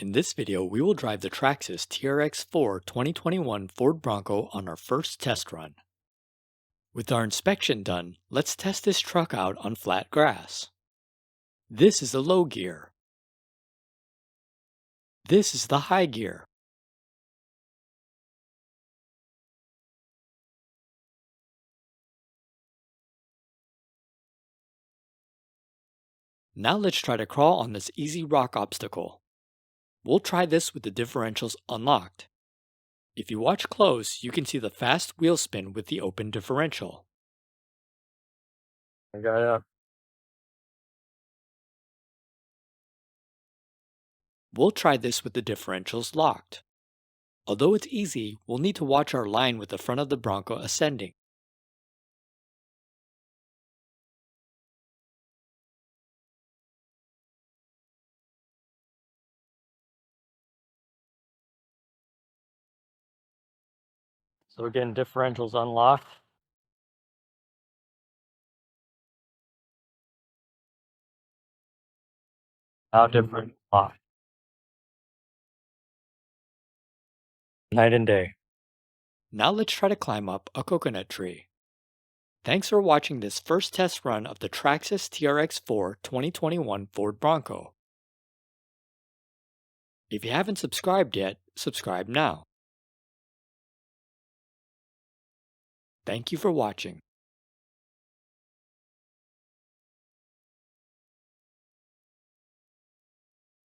In this video, we will drive the Traxxas TRX-4 2021 Ford Bronco on our first test run. With our inspection done, let's test this truck out on flat grass. This is the low gear. This is the high gear. Now let's try to crawl on this easy rock obstacle. We'll try this with the differentials unlocked. If you watch close, you can see the fast wheel spin with the open differential. I got it. We'll try this with the differentials locked. Although it's easy, we'll need to watch our line with the front of the Bronco ascending. So we're getting differentials unlocked. How different locked. Night and day. Now let's try to climb up a coconut tree. Thanks for watching this first test run of the Traxxas TRX-4 2021 Ford Bronco. If you haven't subscribed yet, subscribe now. Thank you for watching.